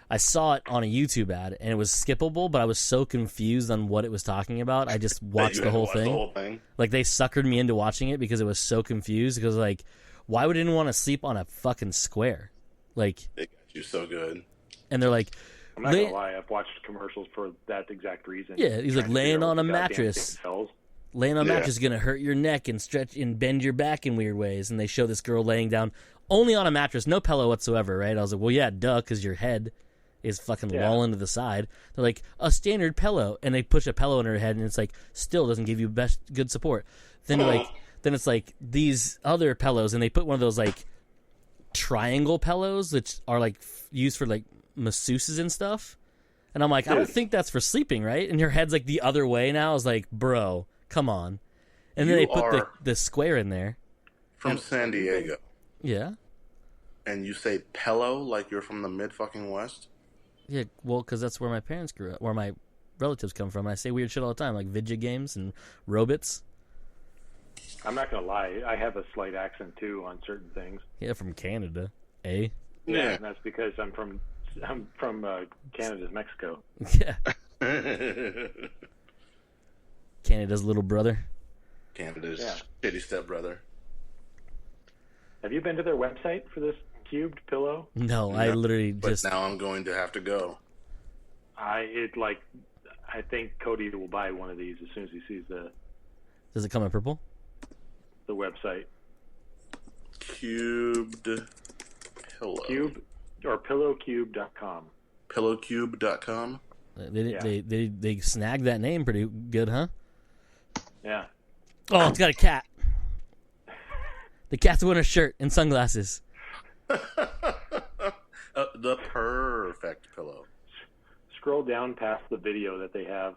I saw it on a YouTube ad, and it was skippable, but I was so confused on what it was talking about. I just watched the whole thing. Like, they suckered me into watching it because it was so confused. Because, like, why would anyone want to sleep on a fucking square? Like, they got you so good. And they're like, I'm not gonna lie, I've watched commercials for that exact reason. Yeah, he's like, laying on a mattress. Laying on a mattress is going to hurt your neck and stretch and bend your back in weird ways. And they show this girl laying down only on a mattress, no pillow whatsoever, right? I was like, well, yeah, duh, because your head is fucking lolling to the side. They're like, a standard pillow. And they push a pillow in her head, and it's like, still doesn't give you good support. Then then it's like these other pillows, and they put one of those like triangle pillows that are like used for like masseuses and stuff. And I'm like, I don't think that's for sleeping, right? And your head's like the other way now. I was like, bro, come on. And then they put the square in there. From San Diego. Yeah. And you say pillow like you're from the mid-fucking West? Yeah, well, because that's where my parents grew up, where my relatives come from. I say weird shit all the time, like video games and robots. I'm not going to lie. I have a slight accent, too, on certain things. Yeah, from Canada. Eh? Yeah, and that's because I'm from Canada's Mexico. Yeah. Canada's little brother. Canada's shitty stepbrother. Have you been to their website for this cubed pillow? No, I literally but now I'm going to have to go. I think Cody will buy one of these as soon as he sees the. Does it come in purple? The website. Cubed pillow. Cube or pillowcube.com. Pillowcube.com. They snagged that name pretty good, huh? Yeah. Oh, it's got a cat. The cat's wearing a shirt and sunglasses. The perfect pillow. Scroll down past the video that they have.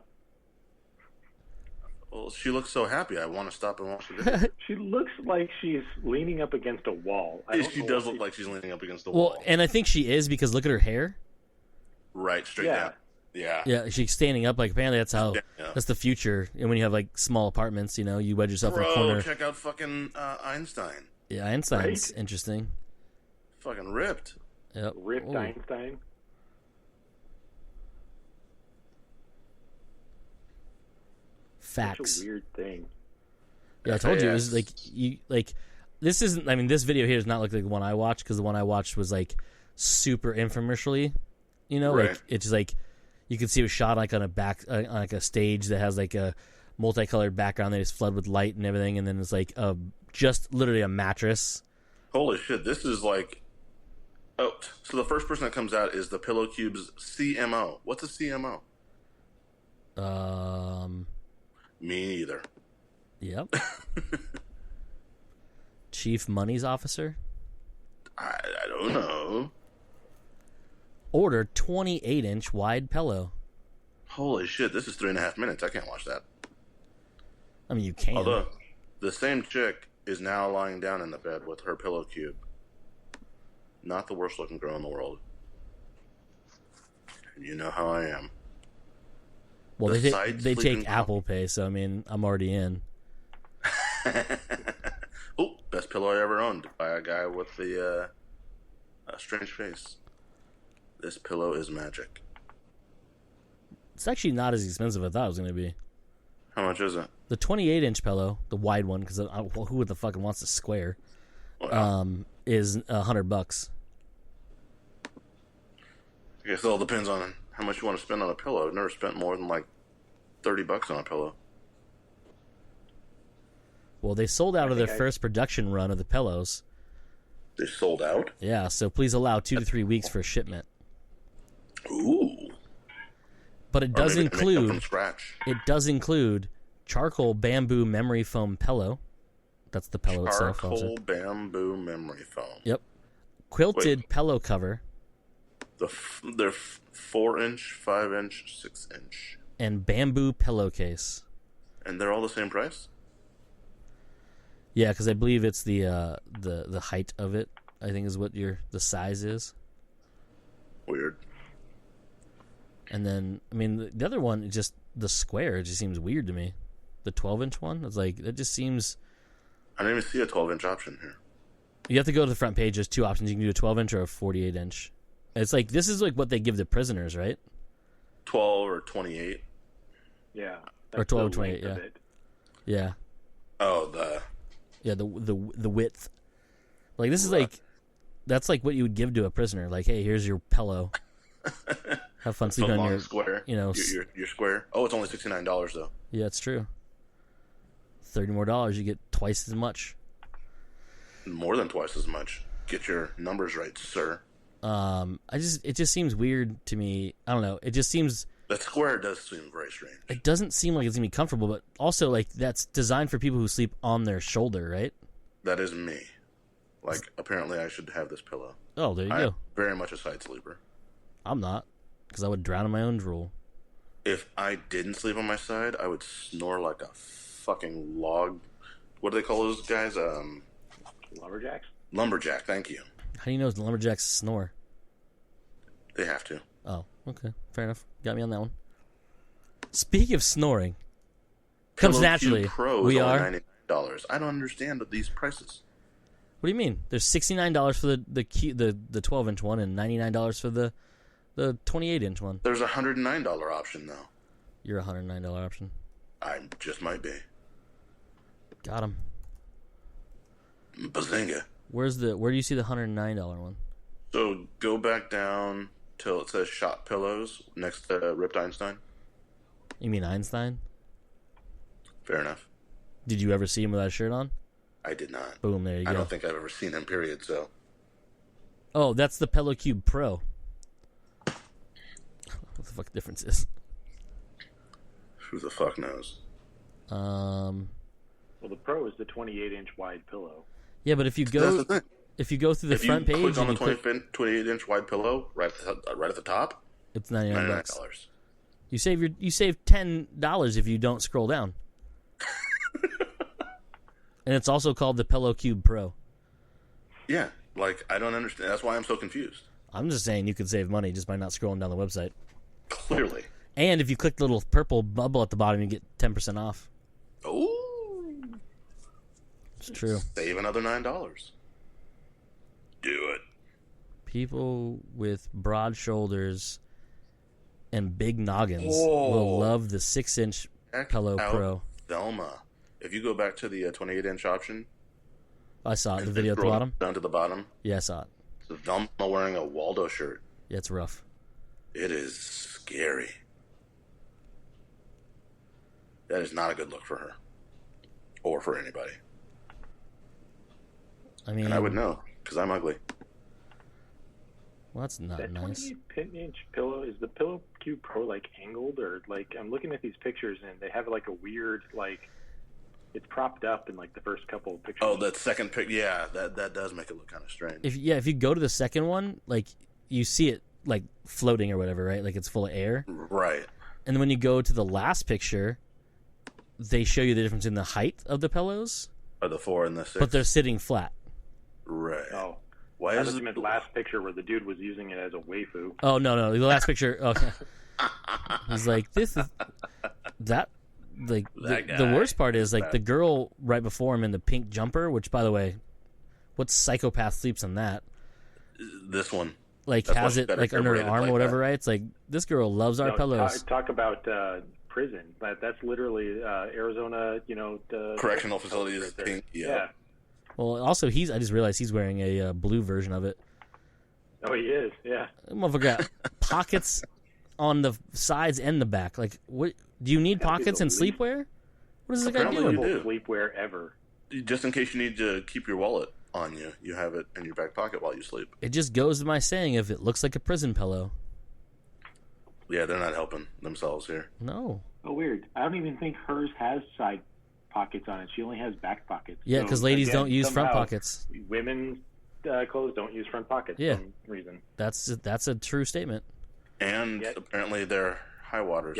Well, she looks so happy. I want to stop and watch the video. She looks like she's leaning up against a wall. She does look like she's leaning up against the wall. Well, and I think she is because look at her hair. Right, straight down. Yeah. Yeah, she's standing up. Like, apparently that's how. That's the future. And when you have like small apartments, you know, you wedge yourself in a corner. Check out fucking Einstein. Yeah, Einstein's interesting. Fucking ripped. Yep. Ripped Einstein. Facts. Such a weird thing. Yeah, I told you it was like this isn't. I mean, this video here does not look like the one I watched because the one I watched was like super infomercially. You know, like it's just like you could see it was shot like on like a stage that has like a multicolored background that is flooded with light and everything, and then it's like just literally a mattress. Holy shit! This is like. Oh, so the first person that comes out is the Pillow Cube's CMO. What's a CMO? Me neither. Yep. Chief Monies Officer? I don't know. Order 28-inch wide pillow. Holy shit, this is 3.5 minutes. I can't watch that. I mean, you can. Although, the same chick is now lying down in the bed with her Pillow Cube. Not the worst looking girl in the world. And you know how I am. Well, they take Apple Pay, so I mean, I'm already in. Oh, best pillow I ever owned by a guy with the strange face. This pillow is magic. It's actually not as expensive as I thought it was going to be. How much is it? The 28-inch pillow, the wide one, because who the fucking wants a square, is $100. I guess it all depends on how much you want to spend on a pillow. I've never spent more than like $30 on a pillow. Well, they sold out of their first production run of the pillows. They sold out? Yeah, so please allow 2 to 3 weeks for shipment. Ooh. But it does include from scratch. It does include charcoal bamboo memory foam pillow. That's the pillow itself. Charcoal bamboo memory foam. Yep. Quilted pillow cover. They're 4-inch, 5-inch, 6-inch. And bamboo pillowcase. And they're all the same price? Yeah, because I believe it's the height of it. I think is what the size is. Weird. And then, I mean, the other one is just the square. It just seems weird to me. The 12-inch one, it's like that just seems. I didn't even see a 12-inch option here. You have to go to the front page. There's two options. You can do a 12-inch or a 48-inch. It's like this is like what they give the prisoners, right? 12 or 28. Yeah. Or 12 or 28, yeah. Yeah. Oh, the width. Like this is like that's like what you would give to a prisoner. Like, hey, here's your pillow. Have fun sleeping on your square. You know, your square. Oh, it's only $69 though. Yeah, it's true. $30 more, you get twice as much. More than twice as much. Get your numbers right, sir. It just seems weird to me. I don't know. It just seems that square does seem very strange. It doesn't seem like it's gonna be comfortable, but also like that's designed for people who sleep on their shoulder, right? That is me. Like apparently, I should have this pillow. Oh, there you I'm go. Very much a side sleeper. I'm not, because I would drown in my own drool. If I didn't sleep on my side, I would snore like a fucking log. What do they call those guys? Lumberjacks? Lumberjack, thank you. How do you know the lumberjacks snore? They have to. Oh, okay. Fair enough. Got me on that one. Speaking of snoring, comes Pillow naturally. Cube Pro We is only are. $99. I don't understand these prices. What do you mean? There's $69 for the 12-inch one and $99 for the 28-inch one. There's a $109 option though. You're a $109 option. I just might be. Got him. Bazinga. Where do you see the $109 one? So go back down till it says shot pillows next to Ripped Einstein. You mean Einstein? Fair enough. Did you ever see him without a shirt on? I did not. Boom, there you go. I don't think I've ever seen him, period, so. Oh, that's the Pillow Cube Pro. What the fuck difference is? Who the fuck knows? Well, the Pro is the 28-inch wide pillow. Yeah, but if you go through the front page, if you click on the click, 28-inch wide pillow right at the top, it's $99. $99. You save $10 if you don't scroll down. And it's also called the Pillow Cube Pro. Yeah, like I don't understand. That's why I'm so confused. I'm just saying you could save money just by not scrolling down the website. Clearly. And if you click the little purple bubble at the bottom, you get 10% off. Oh, it's true. Save another $9. Do it. People with broad shoulders and big noggins will love the 6-inch Pillow Pro. Velma. If you go back to the 28-inch option, I saw it. The video at the bottom. Down to the bottom. Yeah, I saw it. It's Velma wearing a Waldo shirt. Yeah, it's rough. It is scary. That is not a good look for her, or for anybody. I mean, and I would know because I'm ugly. Well, that's not that nice. 28-inch pillow, is the Pillow Cube Pro like angled, or like I'm looking at these pictures and they have like a weird like it's propped up in like the first couple of pictures. Oh, that second pic, yeah, that does make it look kind of strange. If you go to the second one, like you see it like floating or whatever, right? Like it's full of air. Right. And then when you go to the last picture, they show you the difference in the height of the pillows. Or the 4 and the 6. But they're sitting flat. Right. Oh. Why I is thought you meant the last picture where the dude was using it as a waifu. Oh, no. The last picture. Oh, he's like, this is... That... Like, the worst part is, like, the girl right before him in the pink jumper, which, by the way, what psychopath sleeps in that? This one. Like, has it, like, under her arm or whatever, right? It's like, this girl loves our pillows. Talk about prison. That's literally Arizona, correctional facility is pink. Yeah. Well, also, I just realized he's wearing a blue version of it. Oh, he is, yeah. That motherfucker got pockets on the sides and the back. Like, what? Do you need pockets in sleepwear? What is this guy doing? Sleepwear ever. Just in case you need to keep your wallet on you, you have it in your back pocket while you sleep. It just goes to my saying, if it looks like a prison pillow. Yeah, they're not helping themselves here. No. Oh, weird. I don't even think hers has side pockets on it. She only has back pockets. Yeah, because ladies don't use front pockets. Women's clothes don't use front pockets for some reason. That's a true statement. And apparently they're high waters.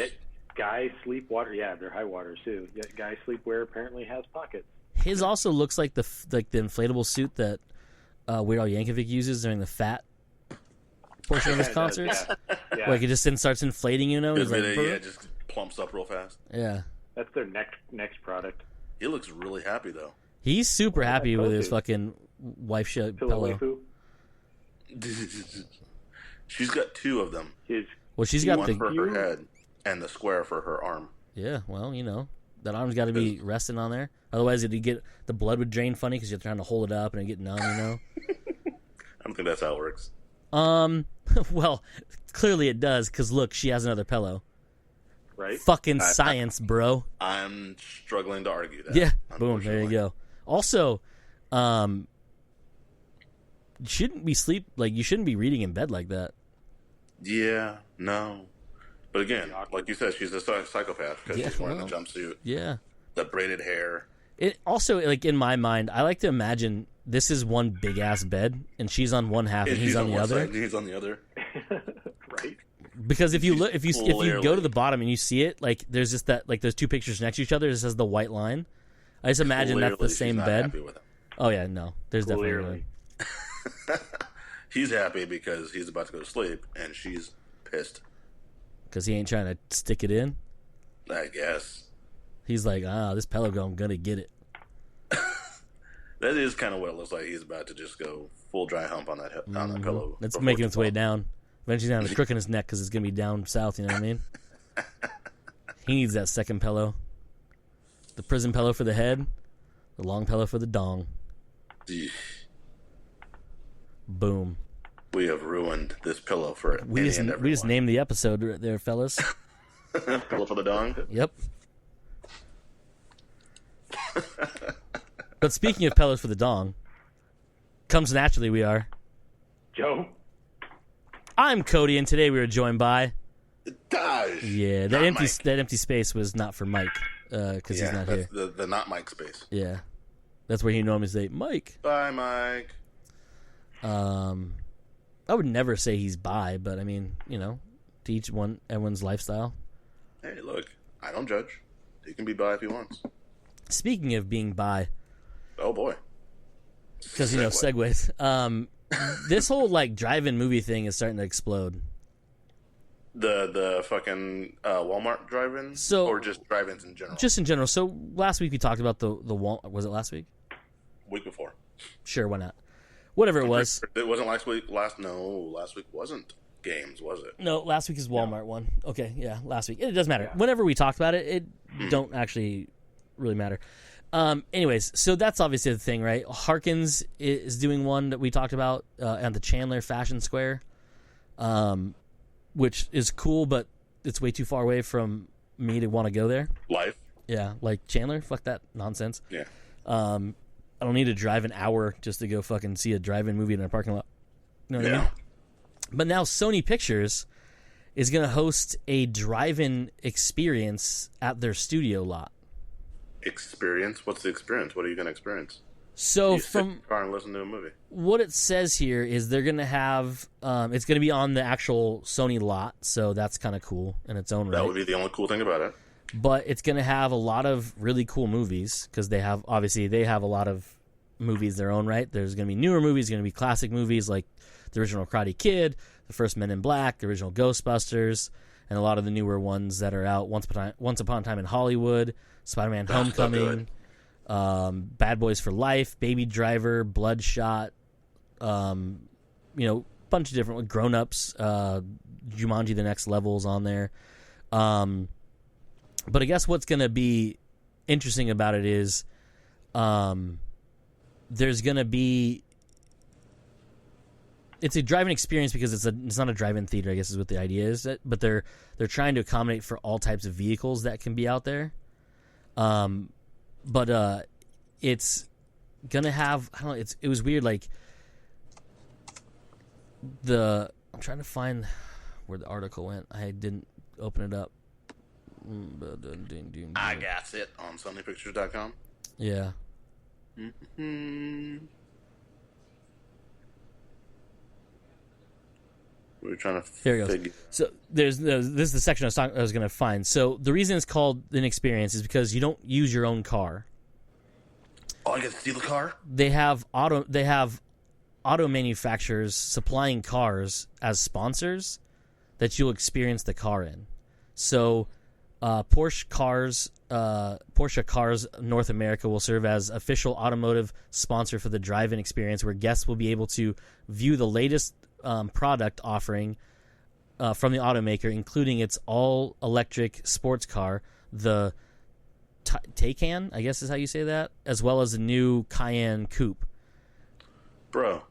Guy sleepwear, they're high waters too. Yet guy sleepwear apparently has pockets. His also looks like the inflatable suit that Weird Al Yankovic uses during the fat portion of his concerts. Yeah. Like it just starts inflating, He's like, it just plumps up real fast. Yeah. That's their next product. He looks really happy though. He's super happy with his fucking wife pillow. She's got two of them. Well, she's got one for her head and the square for her arm. Yeah, well, that arm's got to be resting on there. Otherwise, the blood would drain funny because you're trying to hold it up and get numb, I don't think that's how it works. Well, clearly it does, because look, she has another pillow. Right? Fucking science, bro. I'm struggling to argue that. Yeah, boom, there you go. Also, you shouldn't be reading in bed like that. Yeah, no. But again, like you said, she's a psychopath because she's wearing the jumpsuit. Yeah. The braided hair. It also, in my mind, I like to imagine this is one big ass bed, and she's on one half, and he's on the other. He's on the other. Right. Because if you go to the bottom and you see it, there's just that, there's two pictures next to each other. It says the white line. I just imagine that's the same bed. Happy with him. Oh yeah, no, there's definitely. He's happy because he's about to go to sleep, and she's pissed because he ain't trying to stick it in. I guess he's like, this pillow girl, I'm gonna get it. That is kind of what it looks like. He's about to just go full dry hump on that pillow. It's making its way down. Eventually down to the crook in his neck because it's gonna be down south. You know what I mean? He needs that second pillow. The prison pillow for the head, the long pillow for the dong. Boom. We have ruined this pillow for we just named the episode right there, fellas. Pillow for the dong? Yep. But speaking of pillows for the dong, comes naturally we are. Joe. I'm Cody, and today we are joined by... Daj. Yeah, that empty space was not for Mike, because he's not here. The not Mike space. Yeah. That's where he normally say, Mike. Bye, Mike. I would never say he's bi, but I mean, to each everyone's lifestyle. Hey, look, I don't judge. He can be bi if he wants. Speaking of being bi, oh boy, because segues. This whole drive-in movie thing is starting to explode. The fucking Walmart drive-in, or just drive-ins in general. Just in general. So last week we talked about the Walmart. Was it last week? Week before. Sure, why not? Whatever it was. It wasn't last week. Last week wasn't games, was it? No, last week is Walmart one. Okay, yeah, last week. It doesn't matter. Whenever we talked about it, it don't actually really matter. Anyways, so that's obviously the thing, right? Harkins is doing one that we talked about at the Chandler Fashion Square, which is cool, but it's way too far away from me to want to go there. Life. Yeah, like Chandler, fuck that nonsense. Yeah. I don't need to drive an hour just to go fucking see a drive-in movie in a parking lot. You know what I mean? But now Sony Pictures is going to host a drive-in experience at their studio lot. Experience? What's the experience? What are you going to experience? So you sit in the car and listen to a movie. What it says here is they're going to have it's going to be on the actual Sony lot, so that's kind of cool in its own right. That would be the only cool thing about it. But it's going to have a lot of really cool movies because they have a lot of movies their own right. There's going to be newer movies, going to be classic movies like the original Karate Kid, the first Men in Black, the original Ghostbusters, and a lot of the newer ones that are out. Once Upon a Time in Hollywood, Spider-Man Homecoming, Bad Boys for Life, Baby Driver, Bloodshot, bunch of different Grown Ups, Jumanji: The Next Level's on there. But I guess what's going to be interesting about it is there's going to be... It's a drive-in experience because it's not a drive-in theater, I guess is what the idea is. But they're trying to accommodate for all types of vehicles that can be out there. But it's going to have... I don't know, it was weird, I'm trying to find where the article went. I didn't open it up. I got it on SonyPictures.com. Yeah. We were trying to Here it goes. So this is the section I was going to find. So the reason it's called an experience is because you don't use your own car. Oh, I get to steal the car? They have auto manufacturers supplying cars as sponsors that you'll experience the car in. So Porsche Cars North America will serve as official automotive sponsor for the drive-in experience, where guests will be able to view the latest product offering from the automaker, including its all-electric sports car, the Taycan, I guess is how you say that, as well as a new Cayenne coupe. Bro,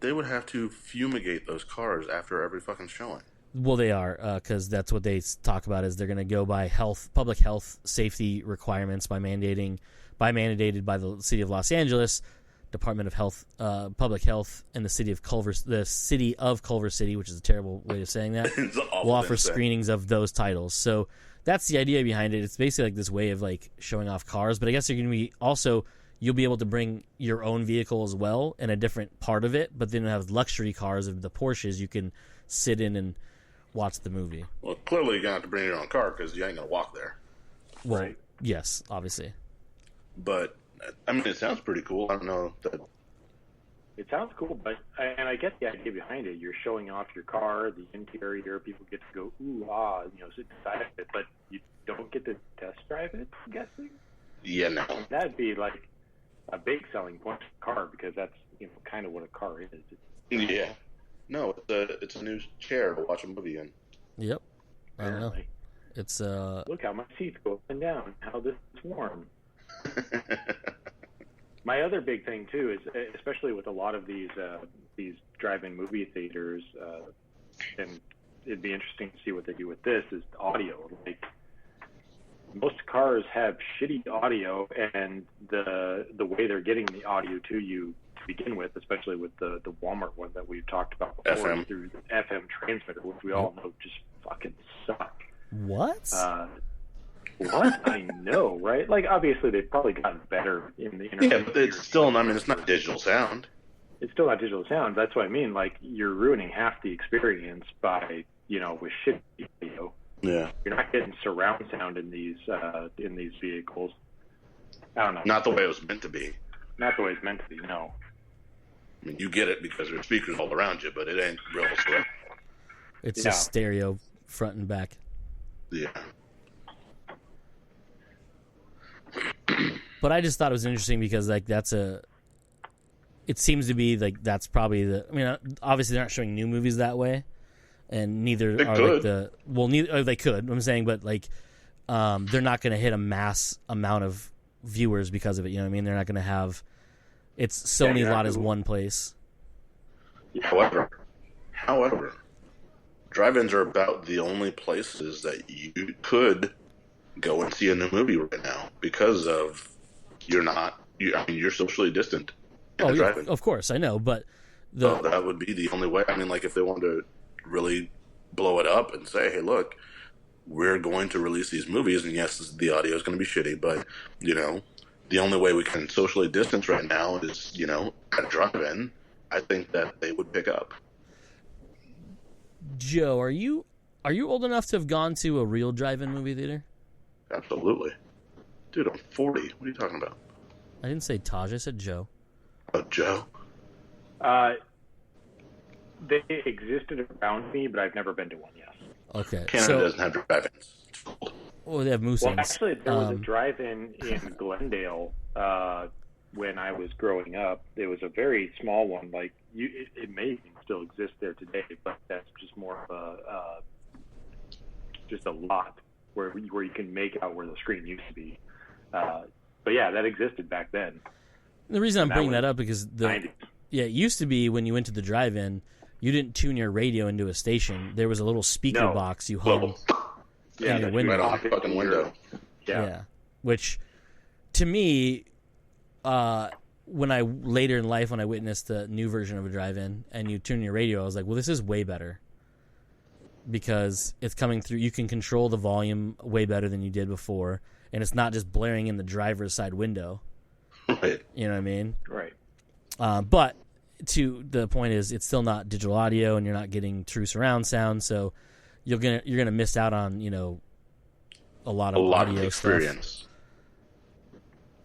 they would have to fumigate those cars after every fucking showing. Well, they are, because that's what they talk about, is they're going to go by public health safety requirements mandated by the city of Los Angeles, Department of Health, Public Health, and the city of Culver City, which is a terrible way of saying that, will offer screenings of those titles. So that's the idea behind it. It's basically like this way of like showing off cars, but I guess you're going to be also, you'll be able to bring your own vehicle as well in a different part of it, but then you have luxury cars of the Porsches you can sit in and watch the movie. Well, clearly you're going to have to bring your own car because you ain't going to walk there. Well, right. Yes, obviously. But, I mean, it sounds pretty cool. I don't know. It sounds cool, but I get the idea behind it. You're showing off your car, the interior. People get to go, ooh, ah, sit inside of it, but you don't get to test drive it, I'm guessing? Yeah, no. That'd be like a big selling point of the car, because that's, kind of what a car is. Yeah. No, it's a new chair to watch a movie in. Yep. I don't know. It's look how my seats go up and down. How this is warm. My other big thing too is, especially with a lot of these drive-in movie theaters, and it'd be interesting to see what they do with this, is audio. Like, most cars have shitty audio, and the way they're getting the audio to you to begin with, especially with the Walmart one that we've talked about before, FM. Through the FM transmitter, which we all know just fucking suck. What? What? I know, right? Like, obviously, they've probably gotten better in the internet. Yeah, but it's still, I mean, it's not digital sound. It's still not digital sound. That's what I mean. Like, you're ruining half the experience by, with shit audio. Yeah. You're not getting surround sound in these vehicles. I don't know. Not the way it was meant to be. Not the way it's meant to be, no. I mean, you get it because there's speakers all around you, but it ain't real surround. It's just stereo front and back. Yeah. But I just thought it was interesting because, like, it seems to be, like, that's probably obviously they're not showing new movies that way, and neither they are, could. neither they could, I'm saying, but, like, they're not going to hit a mass amount of viewers because of it, you know what I mean? They're not going to have, it's Sony lot as one place. However, drive-ins are about the only places that you could go and see a new movie right now because of you're socially distant. Oh, yeah, of course, I know, but so that would be the only way. I mean, like, if they wanted to really blow it up and say, hey, look, we're going to release these movies, and yes, the audio is going to be shitty, but, the only way we can socially distance right now is, at a drive-in. I think that they would pick up. Joe, are you old enough to have gone to a real drive-in movie theater? Absolutely. Dude, I'm 40. What are you talking about? I didn't say Taj, I said Joe. Oh, Joe? They existed around me, but I've never been to one, yes. Okay. Canada doesn't have drive-ins. Oh, they have Moose-ins. Well, actually, there was a drive-in in Glendale when I was growing up. It was a very small one. Like, it may even still exist there today, but that's just more of just a lot where you can make out where the screen used to be. But yeah, that existed back then. The reason I'm bringing that up because it 90s. It used to be when you went to the drive-in, you didn't tune your radio into a station. There was a little speaker box you hung in your window. Right off the fucking window. Yeah. Which, to me, when I later in life when I witnessed the new version of a drive-in and you tune your radio, I was like, well, this is way better because it's coming through. You can control the volume way better than you did before, and it's not just blaring in the driver's side window. Right. You know what I mean? Right. But to the point is, it's still not digital audio, and you're not getting true surround sound, so you're gonna miss out on a lot of audio experience.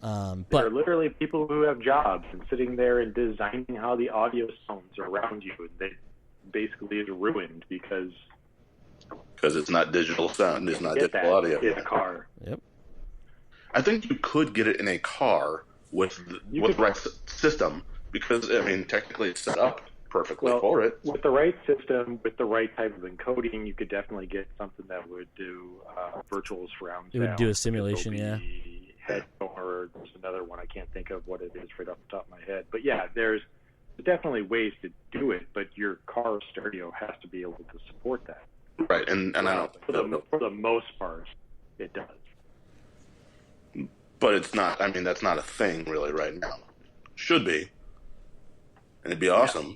But there are literally people who have jobs and sitting there and designing how the audio sounds around you, and they basically is ruined because it's not digital sound. It's not digital audio. In a car. Yep. I think you could get it in a car with the right system because, I mean, technically it's set up perfectly for it. With the right system, with the right type of encoding, you could definitely get something that would do virtual surround sound. It would do a simulation, yeah. Headphone, or there's another one I can't think of what it is right off the top of my head. But yeah, there's definitely ways to do it, but your car stereo has to be able to support that. Right, and I don't for the most part, it does. But it's not. I mean, that's not a thing really right now. Should be, and it'd be awesome. Yeah.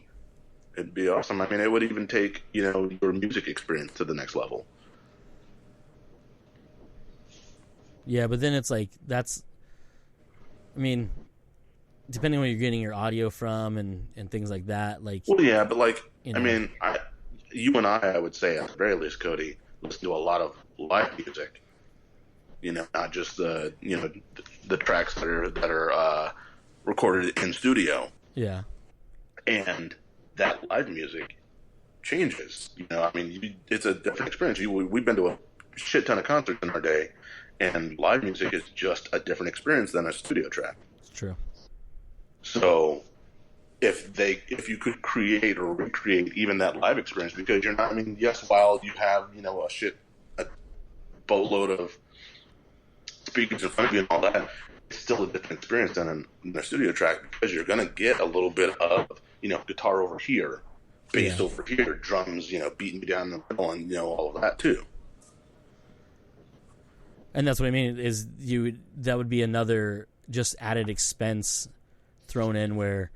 It'd be awesome. I mean, it would even take your music experience to the next level. Yeah, but then it's like that's. I mean, depending on where you're getting your audio from and things like that, like. Well, yeah, but like I mean, you and I would say at the very least, Cody, listen to a lot of live music. Not just the tracks that are recorded in studio. Yeah. And that live music changes. I mean, it's a different experience. We've been to a shit ton of concerts in our day, and live music is just a different experience than a studio track. It's true. So, if you could create or recreate even that live experience, because you're not. I mean, yes, while you have a boatload of speakers in front of you and all that, it's still a different experience than a studio track, because you're going to get a little bit of guitar over here, bass over here, drums beating you down the middle, and all of that too. And that's what I mean is that would be another just added expense thrown in, where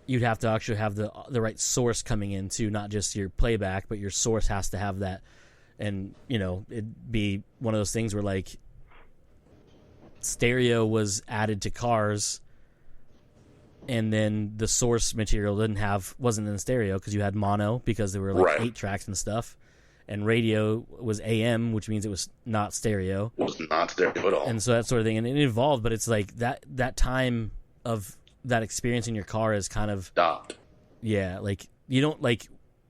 you'd have to actually have the right source coming in too, not just your playback, but your source has to have that. And it'd be one of those things where like stereo was added to cars, and then the source material wasn't in stereo because you had mono, because there were like 8 tracks and stuff, and radio was AM, which means it was not stereo. It was not stereo at all. And so that sort of thing, and it evolved, but it's like that time of that experience in your car is kind of stopped. Yeah, like you don't like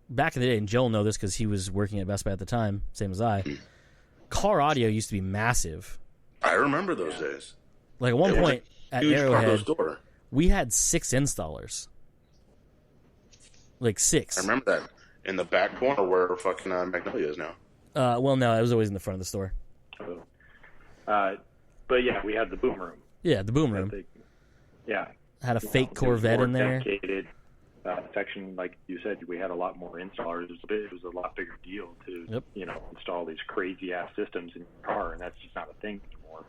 back in the day, and Joel know this because he was working at Best Buy at the time, same as I. Car audio used to be massive. I remember those days. Like at one point at Arrowhead, store. We had 6 installers. Like 6. I remember that in the back corner where fucking Magnolia is now. Well, no, it was always in the front of the store. But yeah, we had the boom room. Yeah, the boom room. Had a fake Corvette in there. Dedicated section, like you said, we had a lot more installers. It was a lot bigger deal to install these crazy ass systems in your car, and that's just not a thing anymore.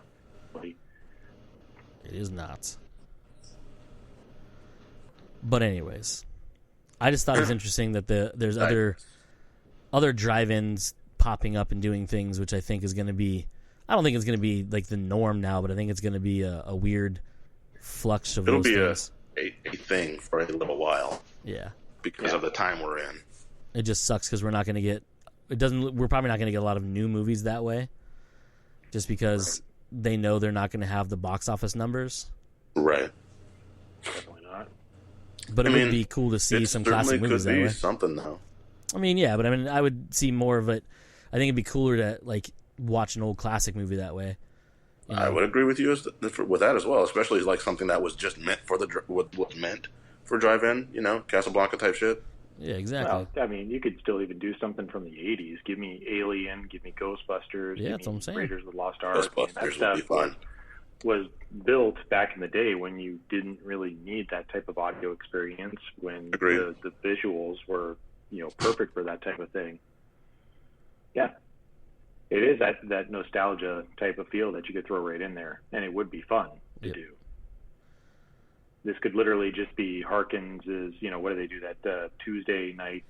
It is not. But anyways, I just thought it was interesting that there's other drive-ins popping up and doing things, which I think is going to be. I don't think it's going to be like the norm now, but I think it's going to be a weird flux of those things. A thing for a little while. Yeah. Because of the time we're in. It just sucks because we're not going to get. We're probably not going to get a lot of new movies that way, just because they know they're not going to have the box office numbers. Right. Definitely not. But it would be cool to see some classic movies that way. Something though. I mean, yeah, but I would see more of it. I think it'd be cooler to like watch an old classic movie that way. I would agree with you with that as well, especially like something that was just meant for was meant for drive-in, Casablanca type shit. Yeah, exactly. Well, I mean, you could still even do something from the '80s. Give me Alien, give me Ghostbusters, yeah, that's what I'm saying. Raiders of the Lost Ark. Ghostbusters would be fun. Was built back in the day when you didn't really need that type of audio experience, when the visuals were perfect for that type of thing. Yeah. It is that nostalgia type of feel that you could throw right in there, and it would be fun to do. This could literally just be Harkins' what do they do, that Tuesday night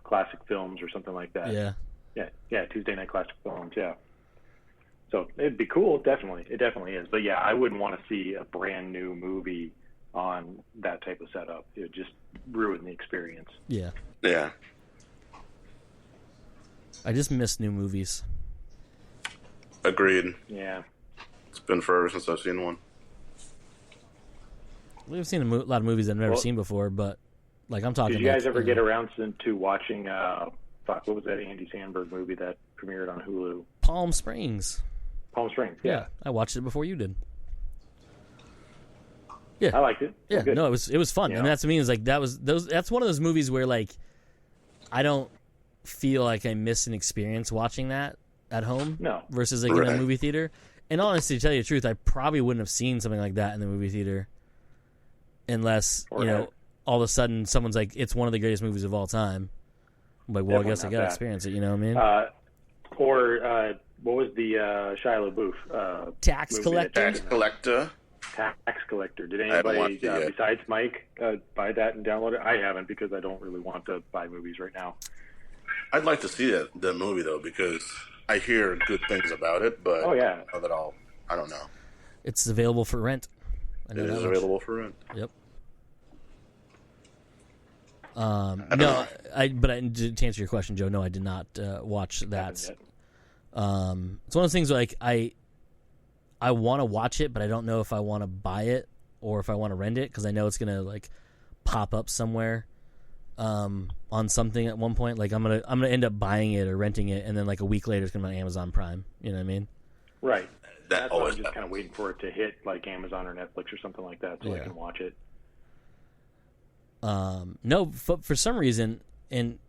classic films or something like that. Yeah, Tuesday night classic films, yeah. So it'd be cool, definitely. It definitely is. But yeah, I wouldn't want to see a brand new movie on that type of setup. It would just ruin the experience. Yeah. Yeah. I just miss new movies. Agreed. Yeah. It's been forever since I've seen one. We've seen a lot of movies I've never seen before, but like I'm talking. Did you guys ever get around to watching? What was that Andy Samberg movie that premiered on Hulu? Palm Springs. Palm Springs. Yeah, I watched it before you did. Yeah, I liked it. Yeah, no, it was fun, and that's what I mean. Is like that's one of those movies where like I don't feel like I miss an experience watching that at home. No. Versus like in a movie theater. And honestly, to tell you the truth, I probably wouldn't have seen something like that in the movie theater unless all of a sudden someone's like, it's one of the greatest movies of all time. I'm like, well, I guess I got to experience it. You know what I mean? Or what was the Shia LaBeouf Tax Collector? Tax Collector. Did anybody besides Mike buy that and download it? I haven't because I don't really want to buy movies right now. I'd like to see that movie though because I hear good things about it, but I don't know. It's available for rent. It is available for rent. Yep. To answer your question, Joe, no, I did not watch that. It's one of those things where, like I want to watch it, but I don't know if I want to buy it or if I want to rent it because I know it's gonna like pop up somewhere on something at one point. Like I'm gonna end up buying it or renting it, and then like a week later it's gonna be on Amazon Prime. You know what I mean? Right. That's why I'm just kind of waiting for it to hit like Amazon or Netflix or something like that so I can watch it. No, for some reason, and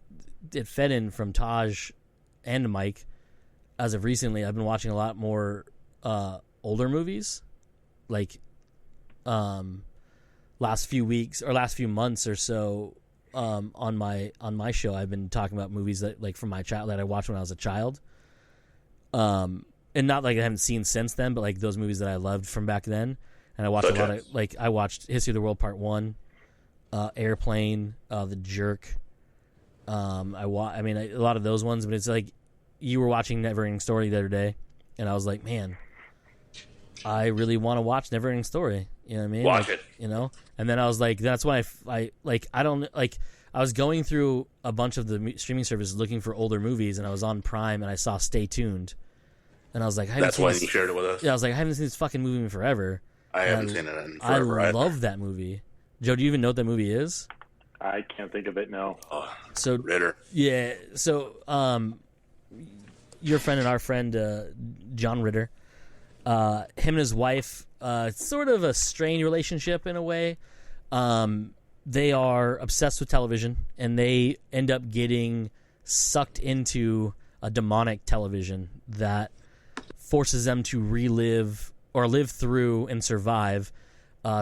it fed in from Taj and Mike. As of recently, I've been watching a lot more older movies, like last few weeks or last few months or so. On my show, I've been talking about movies that like from my child that I watched when I was a child. And not like I haven't seen since then, but like those movies that I loved from back then. And I watched a lot of like I watched History of the World Part 1, Airplane, The Jerk. I mean a lot of those ones, but it's like you were watching Neverending Story the other day, and I was like, man, I really want to watch Neverending Story. You know what I mean? Watch it. You know? And then I was like, that's why I was going through a bunch of the streaming services looking for older movies, and I was on Prime, and I saw Stay Tuned. And I was like, that's why you shared it with us. Yeah, I was like, I haven't seen this fucking movie in forever. I haven't seen it in forever. I love that movie. Joe, do you even know what that movie is? I can't think of it, no. So Ritter. Yeah, so your friend and our friend, John Ritter, him and his wife, sort of a strained relationship in a way. They are obsessed with television, and they end up getting sucked into a demonic television that forces them to relive or live through and survive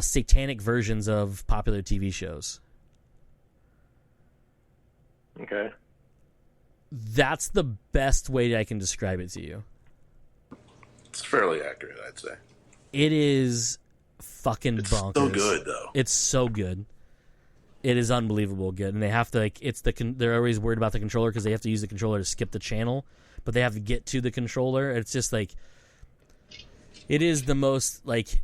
satanic versions of popular TV shows. Okay. That's the best way I can describe it to you. It's fairly accurate, I'd say. It is fucking bonkers. It's so good, though. It's so good. It is unbelievable good, and they have to they're always worried about the controller because they have to use the controller to skip the channel, but they have to get to the controller. It's just like it is the most like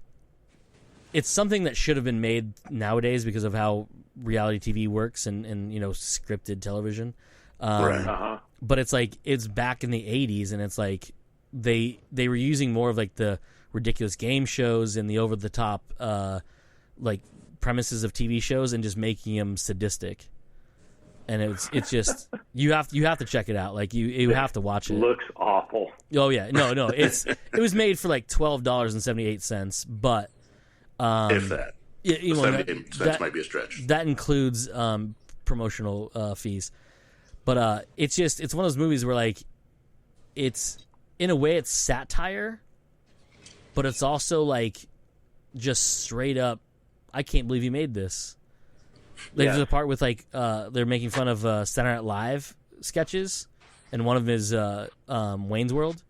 it's something that should have been made nowadays because of how reality TV works and scripted television. Right. But it's like it's back in the 80s, and it's like they were using more of like the ridiculous game shows and the over the top like premises of TV shows and just making them sadistic. And it's just you have to check it out. Like you have to watch it. Looks awful. Oh yeah, no, it was made for like $12.78, but if that, 78 cents might be a stretch. That includes promotional fees, but it's one of those movies where like it's in a way it's satire, but it's also like just straight up. I can't believe you made this. There's a part with like they're making fun of Saturday Night Live sketches, and one of them is Wayne's World,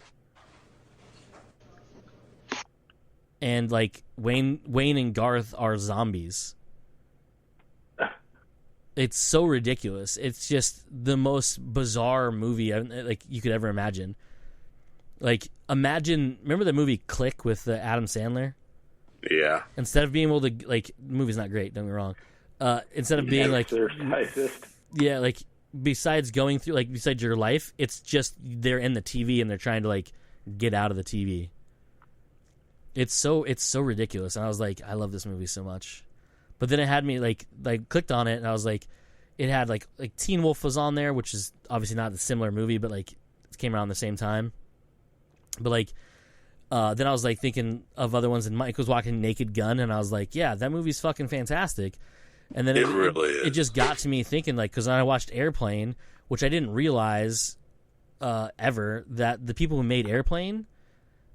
and like Wayne and Garth are zombies. It's so ridiculous. It's just the most bizarre movie like you could ever imagine. Like remember the movie Click with Adam Sandler? Yeah. Instead of being able to like, the movie's not great. Don't get me wrong. Instead of being like, yeah, like besides going through like besides your life, it's just they're in the TV and they're trying to like get out of the TV. It's so ridiculous, and I was like, I love this movie so much. But then it had me like clicked on it, and I was like, it had like Teen Wolf was on there, which is obviously not a similar movie, but like it came around the same time. But like Then I was like thinking of other ones, and Mike was watching Naked Gun, and I was like, yeah, that movie's fucking fantastic. And then it just got to me thinking, like, because I watched Airplane, which I didn't realize ever that the people who made Airplane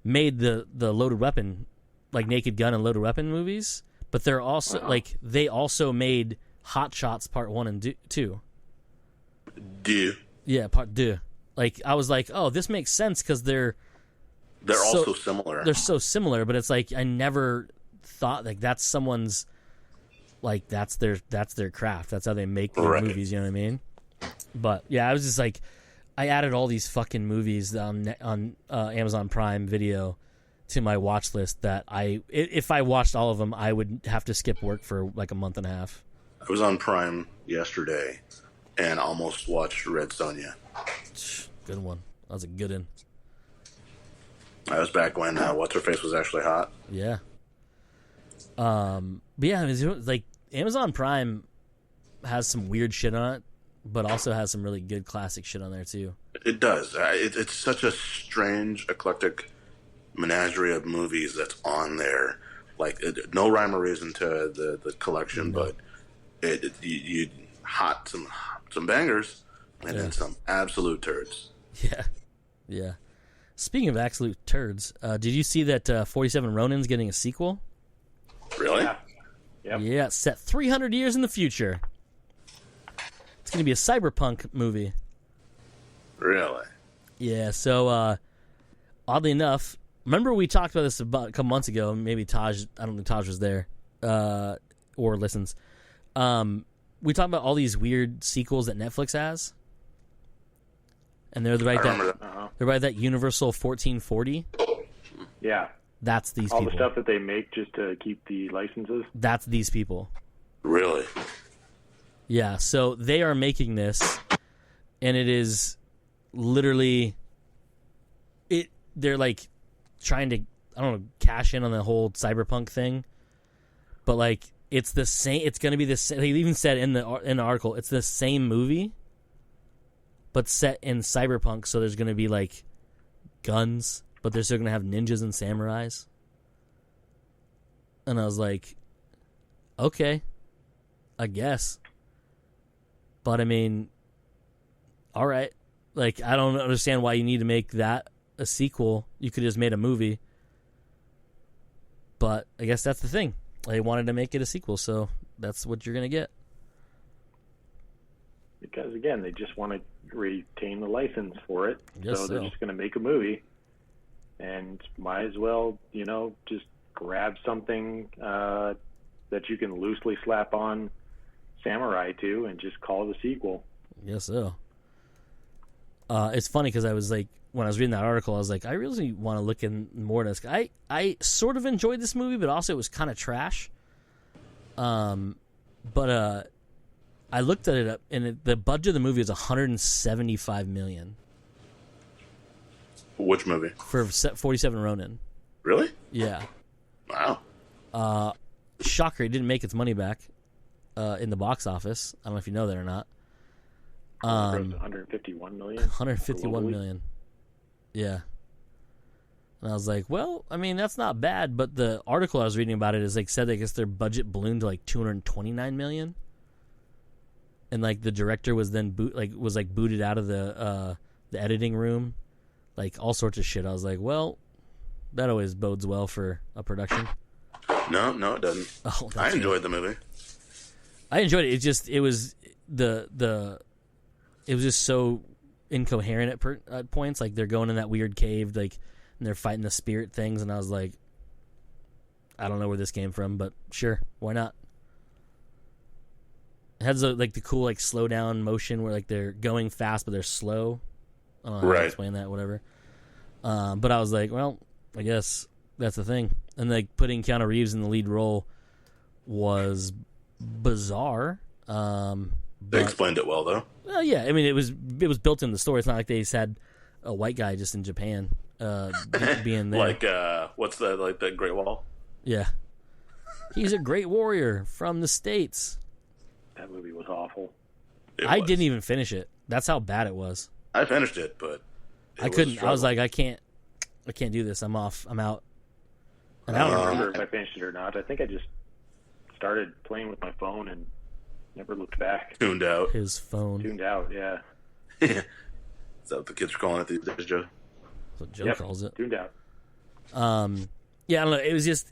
made the Loaded Weapon, like Naked Gun and Loaded Weapon movies, but they're also like they also made Hot Shots Part 1 and 2. Yeah, Part 2. Like I was like, oh, this makes sense because they're also similar. They're so similar, but it's like I never thought like that's someone's like that's their craft. That's how they make their movies. You know what I mean? But yeah, I was just like, I added all these fucking movies on Amazon Prime Video to my watch list that if I watched all of them, I would have to skip work for like a month and a half. I was on Prime yesterday and almost watched Red Sonja. Good one. That was a good one. I was back when what's her face was actually hot. Yeah. But yeah, it was like Amazon Prime has some weird shit on it, but also has some really good classic shit on there too. It does. It's such a strange, eclectic menagerie of movies that's on there. Like no rhyme or reason to the collection, but you hot some bangers and then some absolute turds. Yeah, yeah. Speaking of absolute turds, did you see that 47 Ronin's getting a sequel? Really? Yeah. Yep. Yeah, set 300 years in the future. It's going to be a cyberpunk movie. Really? Yeah, so oddly enough, remember we talked about this about a couple months ago, maybe Taj, I don't think Taj was there, or listens. We talked about all these weird sequels that Netflix has. And they're right that Universal 1440. Yeah. That's these all people. The stuff that they make just to keep the licenses. That's these people. Really? Yeah, so they are making this, and it is literally they're like trying to, I don't know, cash in on the whole cyberpunk thing. But like it's the same, it's going to be the same. They even said in the article it's the same movie but set in cyberpunk, so there's going to be like guns, but they're still going to have ninjas and samurais. And I was like, okay, I guess. But I mean, all right. Like, I don't understand why you need to make that a sequel. You could have just made a movie. But I guess that's the thing. They wanted to make it a sequel, so that's what you're going to get. Because, again, they just want to retain the license for it. So they're just going to make a movie. And might as well, just grab something that you can loosely slap on samurai to and just call it a sequel. Yes, so. It's funny because I was like, when I was reading that article, I was like, I really want to look in more at this. I sort of enjoyed this movie, but also it was kind of trash. But I looked at it up, and the budget of the movie is $175 million. Which movie? For 47 Ronin. Really? Yeah. Wow. Shocker, it didn't make its money back in the box office. I don't know if you know that or not. 151 million. 151 million. Yeah. And I was like, well, I mean, that's not bad, but the article I was reading about it is like said I guess their budget ballooned to like 229 million. And like the director was then booted out of the editing room, like all sorts of shit. I was like, well, that always bodes well for a production. No, it doesn't. Oh, I enjoyed the movie. I enjoyed it. It was it was just so incoherent at points. Like they're going in that weird cave, like, and they're fighting the spirit things, and I was like, I don't know where this came from, but sure, why not? It has the cool like slow down motion where like they're going fast but they're slow. I don't know how to explain that, whatever. But I was like, well, I guess that's the thing. And like putting Keanu Reeves in the lead role was bizarre. They explained it well though. Well, yeah, I mean it was built in the story. It's not like they just had a white guy just in Japan being there. Like what's that? Like that Great Wall? Yeah, he's a great warrior from the States. That movie was awful. I didn't even finish it. That's how bad it was. I finished it, but I couldn't. I was like, I can't. I can't do this. I'm off. I'm out. And I don't remember if I finished it or not. I think I just started playing with my phone and never looked back. Tuned out. His phone. Tuned out, yeah. Is that what the kids are calling it these days, Joe? That's what Joe calls it. Tuned out. Yeah, I don't know. It was just,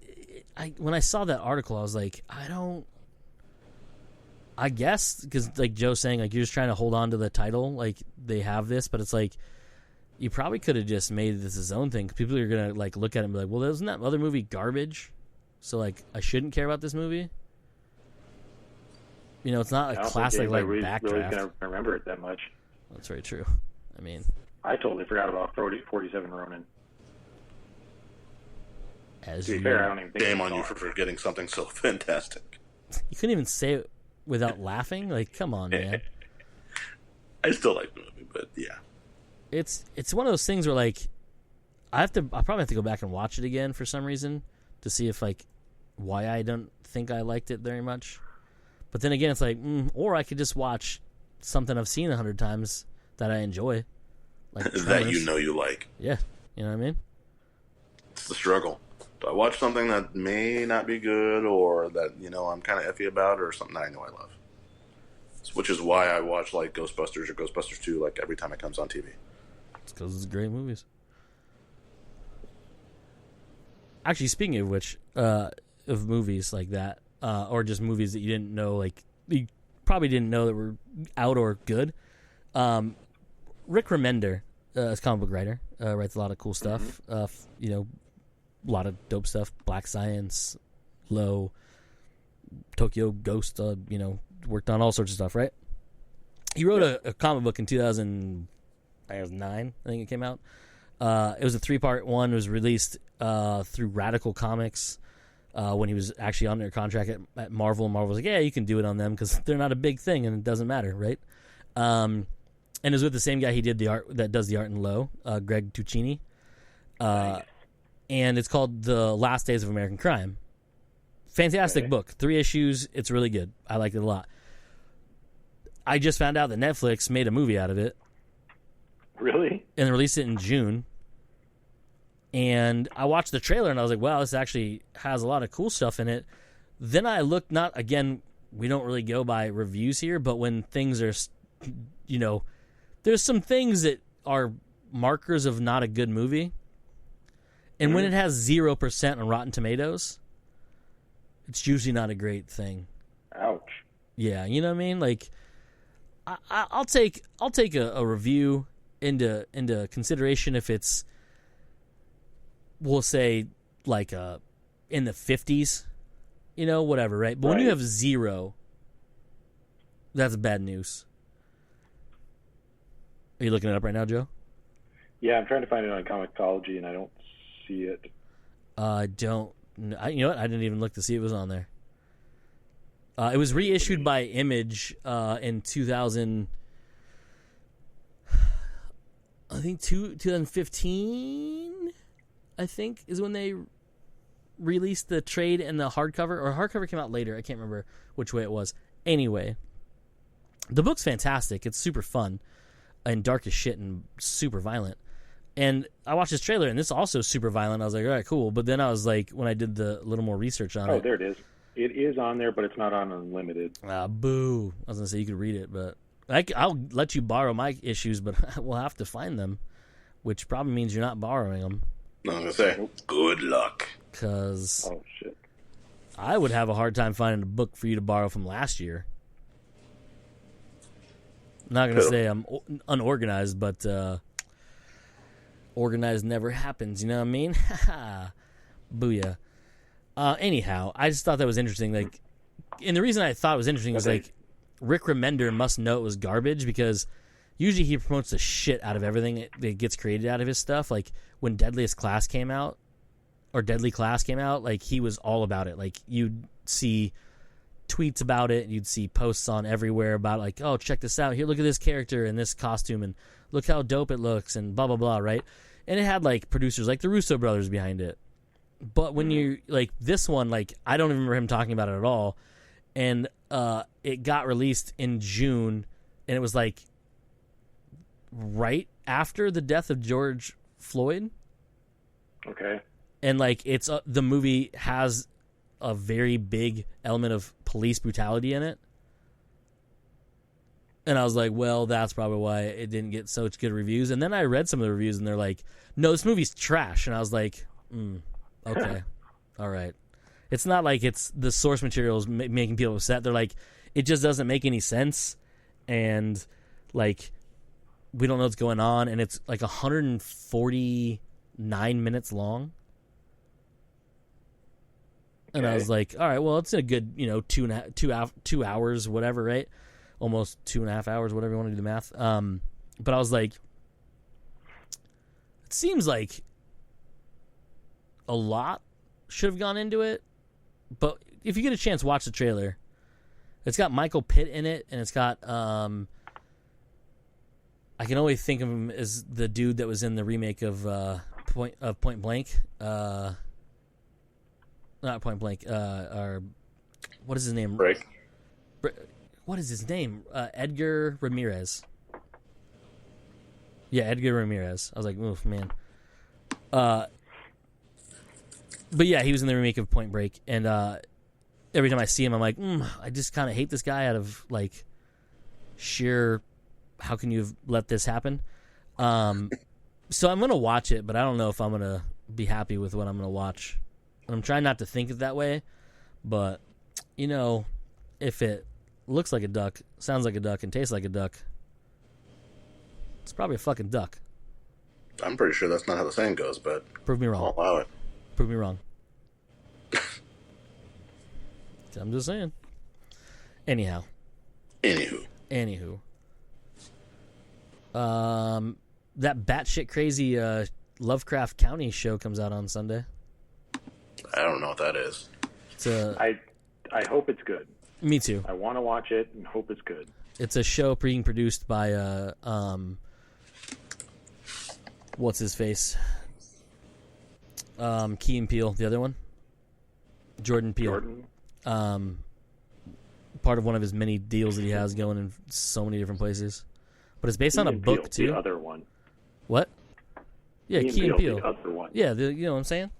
when I saw that article, I was like, I guess, because like Joe's saying, like, you're just trying to hold on to the title, like, they have this, but it's like, you probably could have just made this his own thing, because people are going to, like, look at it and be like, well, isn't that other movie garbage? So, like, I shouldn't care about this movie? You know, it's not a classic, like, Backdraft. Really going to remember it that much. That's very true. I mean, I totally forgot about 47 Ronin. To be fair, I don't even think shame on you for forgetting something so fantastic. You couldn't even say it without laughing? Like, come on, man. I still like the movie, but yeah. It's one of those things where, like, I'll probably have to go back and watch it again for some reason to see if, like, why I don't think I liked it very much. But then again, it's like, or I could just watch something I've seen 100 times that I enjoy. Like that you know you like. Yeah. You know what I mean? It's the struggle. Do I watch something that may not be good or that, you know, I'm kind of iffy about, or something that I know I love? Which is why I watch, like, Ghostbusters or Ghostbusters 2, like, every time it comes on TV. It's because it's great movies. Actually, speaking of which, of movies like that, or just movies that you didn't know, like, you probably didn't know that were out or good, Rick Remender is a comic book writer, writes a lot of cool stuff, you know, a lot of dope stuff, Black Science, Low, Tokyo Ghost, you know, worked on all sorts of stuff, right? He wrote a comic book in 2009, I think it came out. It was a 3-part one. It was released through Radical Comics when he was actually on their contract at Marvel. Marvel was like, yeah, you can do it on them because they're not a big thing and it doesn't matter, right? And it was with the same guy he did the art that does the art in Low, Greg Tuccini. Nice. And it's called The Last Days of American Crime. Fantastic book. 3 issues. It's really good. I liked it a lot. I just found out that Netflix made a movie out of it. Really? And released it in June. And I watched the trailer and I was like, wow, this actually has a lot of cool stuff in it. Then I looked, again, we don't really go by reviews here, but when things are, you know, there's some things that are markers of not a good movie. And when it has 0% on Rotten Tomatoes, it's usually not a great thing. Ouch. Yeah, you know what I mean? Like, I'll take a review into consideration if it's, we'll say, like in the 50s, you know, whatever, right? But when you have 0, that's bad news. Are you looking it up right now, Joe? Yeah, I'm trying to find it on Comixology, and I don't see it. You know what? I didn't even look to see it was on there. It was reissued by Image in 2000. I think 2015. I think is when they released the trade and the hardcover, or hardcover came out later. I can't remember which way it was. Anyway, the book's fantastic. It's super fun and dark as shit and super violent. And I watched this trailer, and this is also super violent. I was like, all right, cool. But then I was like, when I did the little more research on it. Oh, there it is. It is on there, but it's not on Unlimited. Boo. I was going to say you could read it, but I'll let you borrow my issues, but we'll have to find them, which probably means you're not borrowing them. I was going to say, good luck. Because oh, shit. I would have a hard time finding a book for you to borrow from last year. I'm not going to say I'm unorganized, but organized never happens, you know what I mean? Booyah. Anyhow, I just thought that was interesting. Like, and the reason I thought it was interesting is, like, Rick Remender must know it was garbage because usually he promotes the shit out of everything that gets created out of his stuff. Like, when Deadly Class came out, like, he was all about it. Like, you'd see tweets about it, you'd see posts on everywhere about, like, oh, check this out. Here, look at this character in this costume, and look how dope it looks, and blah, blah, blah, right? And it had, like, producers like the Russo brothers behind it. But when you, like, this one, like, I don't remember him talking about it at all. And it got released in June, and it was, like, right after the death of George Floyd. Okay. And like it's the movie has a very big element of police brutality in it. And I was like, well, that's probably why it didn't get such good reviews. And then I read some of the reviews, and they're like, no, this movie's trash. And I was like, okay, all right. It's not like it's the source material is making people upset. They're like, it just doesn't make any sense. And, like, we don't know what's going on. And it's like 149 minutes long. And I was like, all right, well, it's a good, 2 hours, whatever, right? Almost 2.5 hours, whatever you want to do the math. But I was like, it seems like a lot should have gone into it. But if you get a chance, watch the trailer. It's got Michael Pitt in it, and it's got I can only think of him as the dude that was in the remake of Point Blank. Not Point Blank. Or what is his name? Break. What is his name? Edgar Ramirez. Yeah, Edgar Ramirez. I was like, oof, man. But yeah, he was in the remake of Point Break, and every time I see him, I'm like, I just kind of hate this guy out of like sheer. How can you have let this happen? So I'm gonna watch it, but I don't know if I'm gonna be happy with what I'm gonna watch. I'm trying not to think it that way, but if it looks like a duck, sounds like a duck, and tastes like a duck, it's probably a fucking duck. I'm pretty sure that's not how the saying goes, but prove me wrong. I'll allow it. Prove me wrong. I'm just saying. Anywho. That batshit crazy Lovecraft County show comes out on Sunday. I don't know what that is. I hope it's good. Me too. I want to watch it and hope it's good. It's a show being produced by what's his face? Key and Peele, the other one. Jordan Peele. Part of one of his many deals that he has going in so many different places. But it's based on a book too. The other one. What? Yeah, Key and Peele. The other one. Yeah, you know what I'm saying?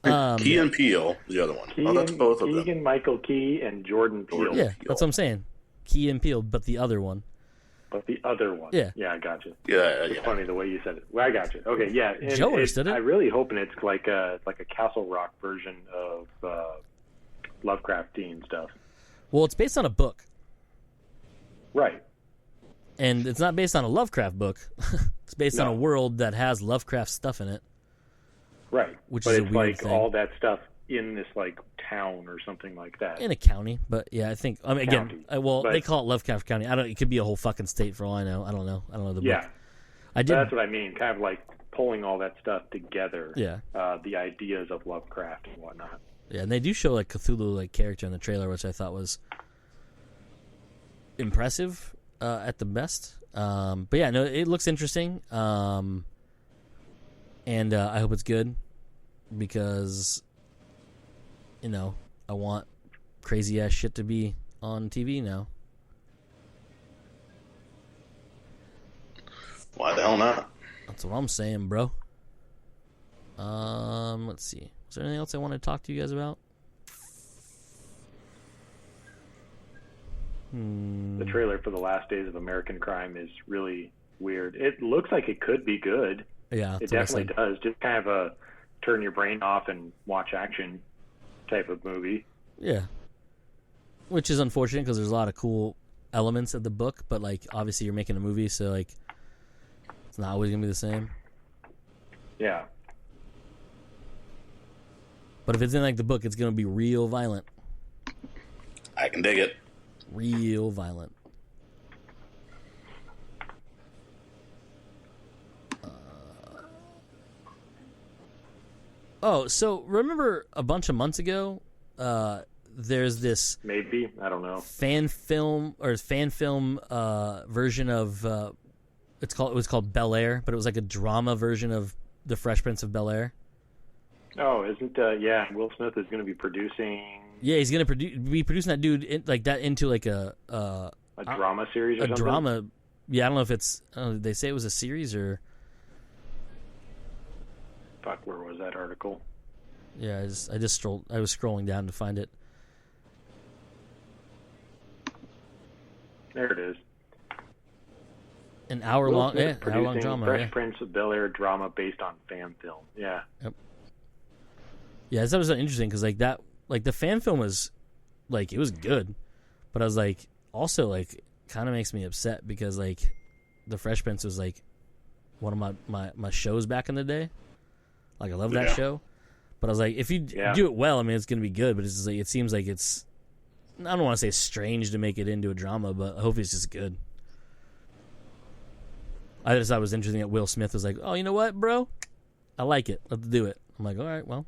Key and Peele, the other one. That's both of them. Keegan-Michael Key and Jordan Peele. Yeah, that's what I'm saying. Key and Peele, but the other one. But the other one. Yeah. Yeah, I got you. Yeah. It's funny the way you said it. Well, I got you. Okay, yeah. And Joe understood it. I'm really hoping it's like a Castle Rock version of Lovecraftian stuff. Well, it's based on a book. Right. And it's not based on a Lovecraft book. It's based on a world that has Lovecraft stuff in it. Right. Which but is a it's weird like thing. all that stuff in this like town or something like that. In a county, but yeah, I think again, but they call it Lovecraft County. It could be a whole fucking state for all I know. I don't know the book. Yeah. I did. That's what I mean. Kind of like pulling all that stuff together. Yeah. The ideas of Lovecraft and whatnot. Yeah, and they do show like Cthulhu like character in the trailer, which I thought was impressive at the best. But yeah, no, it looks interesting. And I hope it's good because I want crazy ass shit to be on TV now. Why the hell not? That's what I'm saying, bro. Let's see. Is there anything else I want to talk to you guys about? The trailer for The Last Days of American Crime is really weird. It looks like it could be good. Yeah, it definitely does. Just kind of a turn your brain off and watch action type of movie. Yeah. Which is unfortunate because there's a lot of cool elements of the book, but like obviously you're making a movie, so like it's not always gonna be the same. Yeah. But if it's in like the book, it's gonna be real violent. I can dig it. Real violent. So remember a bunch of months ago, there's this maybe I don't know fan film version of it was called Bel Air, but it was like a drama version of The Fresh Prince of Bel Air. Oh, isn't Will Smith is going to be producing? Yeah, he's going to be producing that dude into like a drama series or something. Drama. Yeah, I don't know if it's. They say it was a series or. Fuck, where was that article? Yeah, I was scrolling down to find it. There it is. An hour-long drama. Fresh Prince of Bel-Air drama based on fan film. Yeah. Yep. Yeah, that was interesting because the fan film was it was good, but I was also kind of makes me upset because the Fresh Prince was one of my shows back in the day. I love that show, but I was if you do it well, I mean it's gonna be good. But it's just, it seems like it's, I don't want to say strange to make it into a drama, but hopefully it's just good. I just thought it was interesting that Will Smith was oh, you know what, bro? I like it. Let's do it. I'm all right, well,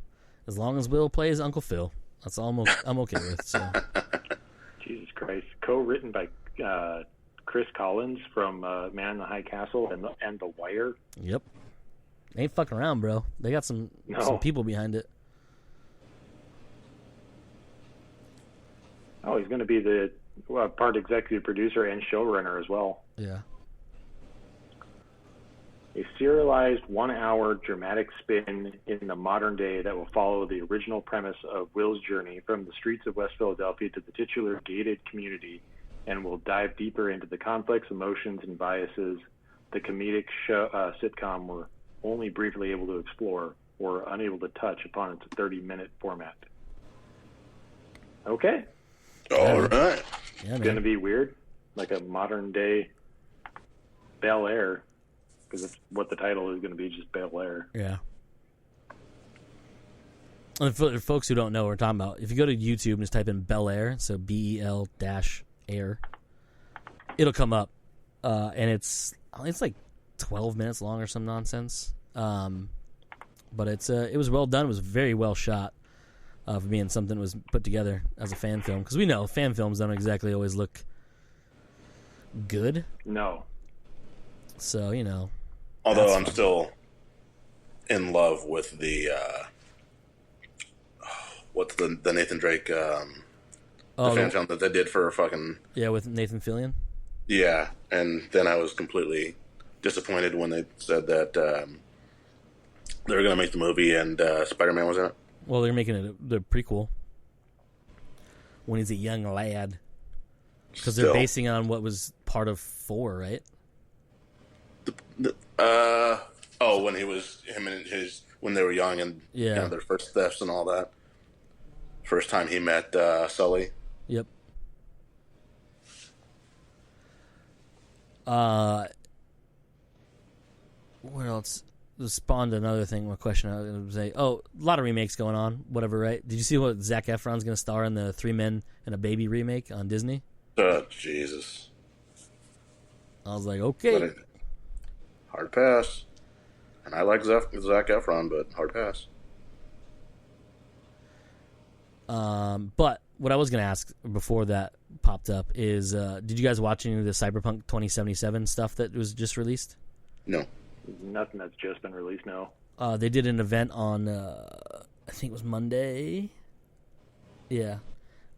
as long as Will plays Uncle Phil, that's all I'm okay with. So. Jesus Christ. Co-written by Chris Collins from Man in the High Castle and The Wire. Yep. They ain't fucking around, bro. They got some people behind it. Oh, he's going to be the part executive producer and showrunner as well. Yeah. A serialized 1-hour dramatic spin in the modern day that will follow the original premise of Will's journey from the streets of West Philadelphia to the titular gated community, and will dive deeper into the complex emotions and biases the comedic sitcom were only briefly able to explore or unable to touch upon its 30-minute format. Okay. All right. It's going to be weird, like a modern day Bel Air. Because it's what the title is going to be, just Bel Air. Yeah. And for folks who don't know what we're talking about, if you go to YouTube and just type in Bel Air, so BEL-Air, it'll come up. And it's 12 minutes long or some nonsense. But it was well done. It was very well shot for being something that was put together as a fan film. Because we know fan films don't exactly always look good. No. So, although I'm still in love with the what's the Nathan Drake the fan film that they did for fucking with Nathan Fillion. Yeah, and then I was completely disappointed when they said that they were going to make the movie and Spider-Man was in it. Well, they're making it the prequel when he's a young lad because they're basing on what was part of 4, right? When he was when they were young and their first thefts and all that. First time he met Sully. Yep. What else? This spawned another thing. My question I was going to say. Oh, a lot of remakes going on. Whatever, right? Did you see what Zac Efron's going to star in the 3 Men and a Baby remake on Disney? Jesus. I was okay. Hard pass. And I like Zac Efron, but hard pass. But what I was going to ask before that popped up is, did you guys watch any of the Cyberpunk 2077 stuff that was just released? No. Nothing that's just been released, no. They did an event on, I think it was Monday. Yeah.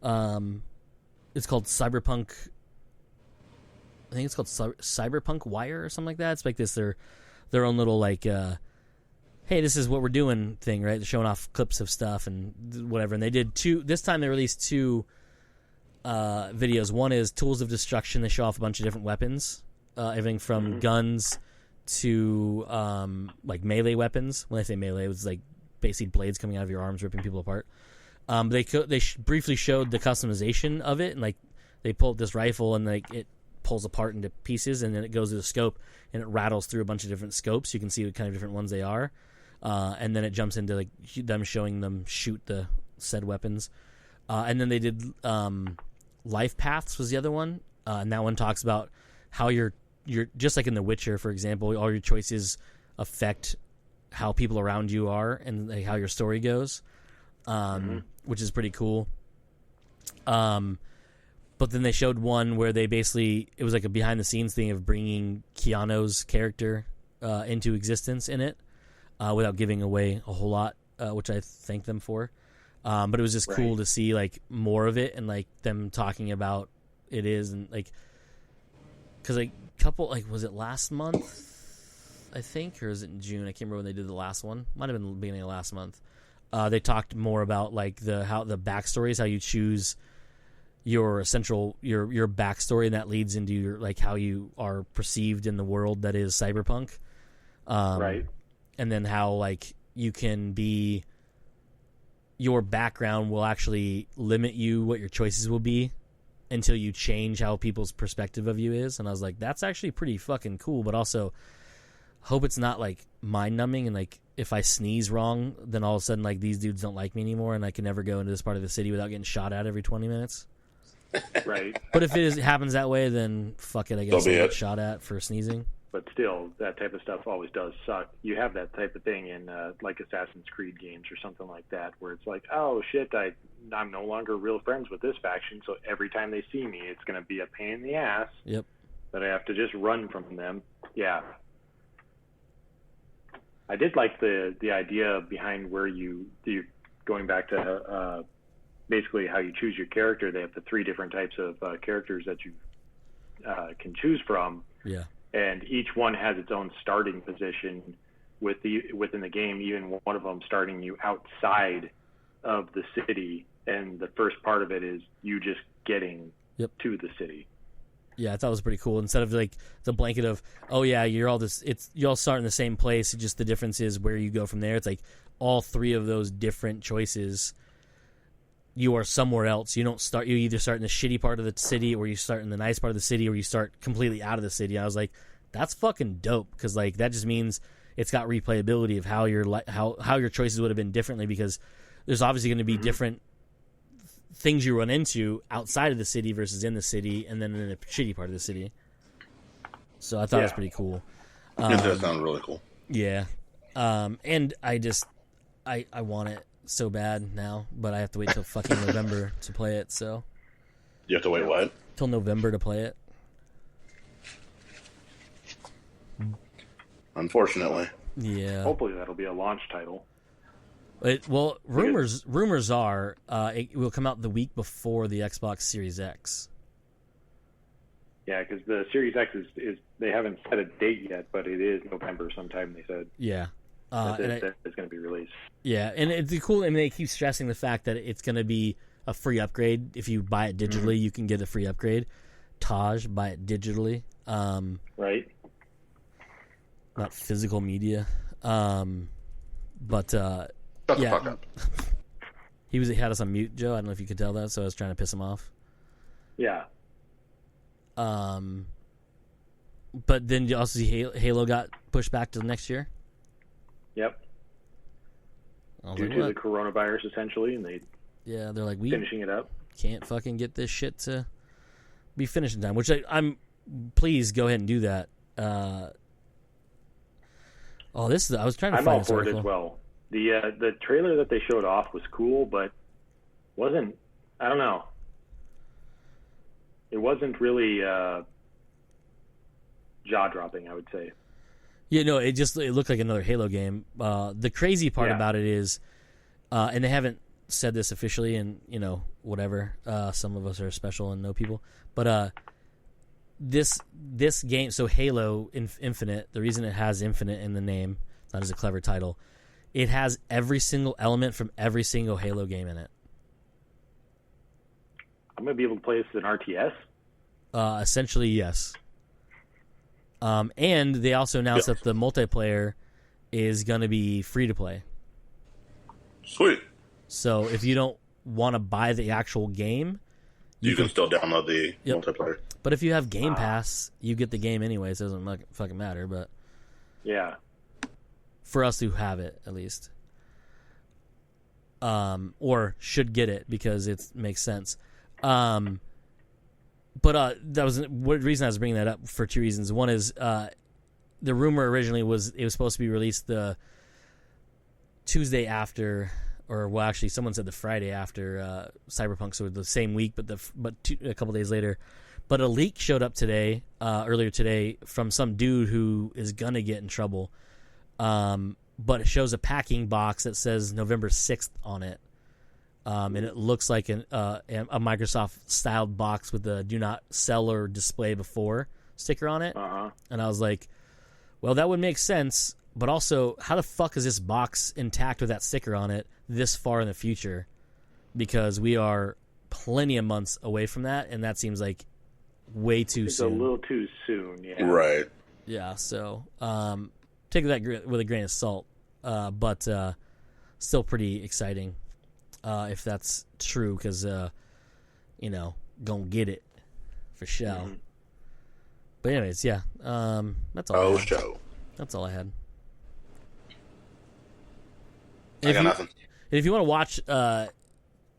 It's called Cyberpunk. I think it's called Cyberpunk Wire or something like that. It's like this, their own little hey, this is what we're doing thing, right? They're showing off clips of stuff and whatever. And they did this time they released 2 videos. One is Tools of Destruction. They show off a bunch of different weapons, everything from guns to melee weapons. When I say melee, it was basically blades coming out of your arms, ripping people apart. They briefly showed the customization of it, and they pulled this rifle and it pulls apart into pieces, and then it goes to the scope and it rattles through a bunch of different scopes. You can see what kind of different ones they are, and then it jumps into them showing them shoot the said weapons. And then they did Life Paths was the other one, and that one talks about how you're just like in The Witcher, for example. All your choices affect how people around you are and how your story goes, which is pretty cool. But then they showed one where it was like a behind-the-scenes thing of bringing Keanu's character into existence in it without giving away a whole lot, which I thank them for. But it was just cool to see more of it and them talking about it is and because a couple was it last month? I think, or is it in June? I can't remember when they did the last one. Might have been the beginning of last month. They talked more about like the backstories, how you choose your essential your backstory, and that leads into your like how you are perceived in the world that is cyberpunk. Right. And then how like you can be, your background will actually limit you what your choices will be until you change how people's perspective of you is. And I was like, that's actually pretty fucking cool, but also hope it's not like mind numbing and like if I sneeze wrong, then all of a sudden like these dudes don't like me anymore and I can never go into this part of the city without getting shot at every 20 minutes. Right. But if it happens that way, then fuck it, I guess I'll get shot at for sneezing. But still, that type of stuff always does suck. You have that type of thing in like Assassin's Creed games or something like that, where it's like, oh shit, I'm no longer real friends with this faction, so every time they see me, it's going to be a pain in the ass. Yep. That I have to just run from them. Yeah. I did like the idea behind where you going back to basically how you choose your character. They have the 3 different types of characters that you can choose from. Yeah. And each one has its own starting position within the game, even one of them starting you outside of the city. And the first part of it is you just getting to the city. Yeah, I thought it was pretty cool. Instead of like the blanket of, oh yeah, you all start in the same place. Just the difference is where you go from there. It's like all 3 of those different choices, you are somewhere else. You either start in the shitty part of the city, or you start in the nice part of the city, or you start completely out of the city. I was like, that's fucking dope, because like that just means it's got replayability of how your choices would have been differently, because there's obviously going to be different things you run into outside of the city versus in the city, and then in a shitty part of the city. So I thought it was pretty cool. It does sound really cool. Yeah. And I want it so bad now, but I have to wait till fucking November to play it, so. You have to wait what? Till November to play it. Unfortunately. Yeah. Hopefully that'll be a launch title. Rumors are it will come out the week before the Xbox Series X. Yeah, because the Series X is they haven't set a date yet, but it is November sometime, they said. Yeah. That it's going to be released. Yeah, and it's cool. I mean, they keep stressing the fact that it's going to be a free upgrade. If you buy it digitally, you can get a free upgrade. Taj, buy it digitally. Right. Not physical media. But shut the fuck up. He had us on mute, Joe. I don't know if you could tell that, so I was trying to piss him off. Yeah. But then you also see Halo got pushed back to next year. Yep. Due like, to the coronavirus, essentially, and they're like, we finishing it up. Can't fucking get this shit to be finished in time. Which I'm please go ahead and do that. I was trying to I'm find all this for article. it as well. The trailer that they showed off was cool, but wasn't. I don't know. It wasn't really jaw-dropping, I would say. Yeah, no, it looked like another Halo game. The crazy part about it is, and they haven't said this officially, and whatever. Some of us are special and know people, but this game. So Halo Infinite. The reason it has Infinite in the name, not as a clever title, it has every single element from every single Halo game in it. I'm gonna be able to play this in RTS. Essentially, yes. And they also announced that the multiplayer is going to be free to play. Sweet. So if you don't want to buy the actual game, you can still download the multiplayer. But if you have Game Pass, you get the game anyway. So it doesn't fucking matter. But yeah, for us who have it, at least, or should get it because it makes sense. But that was the reason I was bringing that up for 2 reasons. One is the rumor originally was it was supposed to be released the Tuesday after, or well, actually, someone said the Friday after Cyberpunk, so the same week, but a couple days later. But a leak showed up today, earlier today, from some dude who is gonna get in trouble. But it shows a packing box that says November 6th on it. And it looks like a Microsoft-styled box with the "Do Not Sell or Display Before" sticker on it. Uh-huh. And I was like, Well, that would make sense, but also, how the fuck is this box intact with that sticker on it this far in the future? Because we are plenty of months away from that, and that seems like way too soon. It's a little too soon, yeah. Right. Yeah, so take that with a grain of salt, but still pretty exciting if that's true, because, gonna get it for sure. Mm-hmm. But anyways, yeah, that's all. Oh, show. That's all I had. I got nothing. If you want to watch the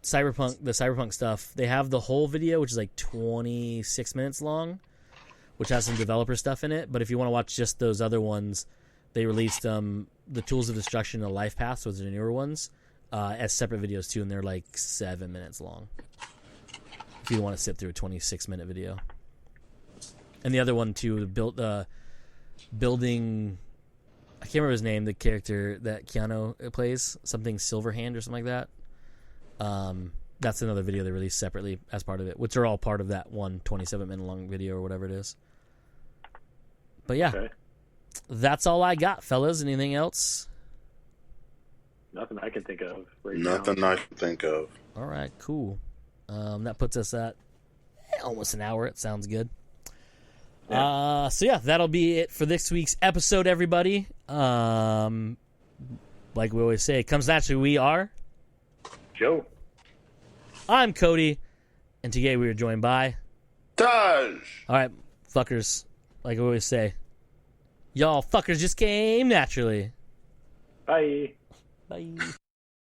Cyberpunk stuff, they have the whole video, which is like 26 minutes long, which has some developer stuff in it. But if you want to watch just those other ones, they released the Tools of Destruction and the Life Path, so those are the newer ones, as separate videos too, and they're like 7 minutes long. If you want to sit through a 26-minute video. And the other one too, building. I can't remember his name. The character that Keanu plays, something Silverhand or something like that. That's another video they released separately as part of it, which are all part of that one 27-minute long video or whatever it is. But yeah, okay. That's all I got, fellas. Anything else? Nothing I can think of right Nothing now. I can think of. All right, cool. That puts us at almost an hour. It sounds good. Yeah. So yeah, that'll be it for this week's episode, everybody. Like we always say, it comes naturally. We are Joe. I'm Cody, and today we are joined by Taj. All right, fuckers. Like we always say, y'all fuckers just came naturally. Bye. Bye.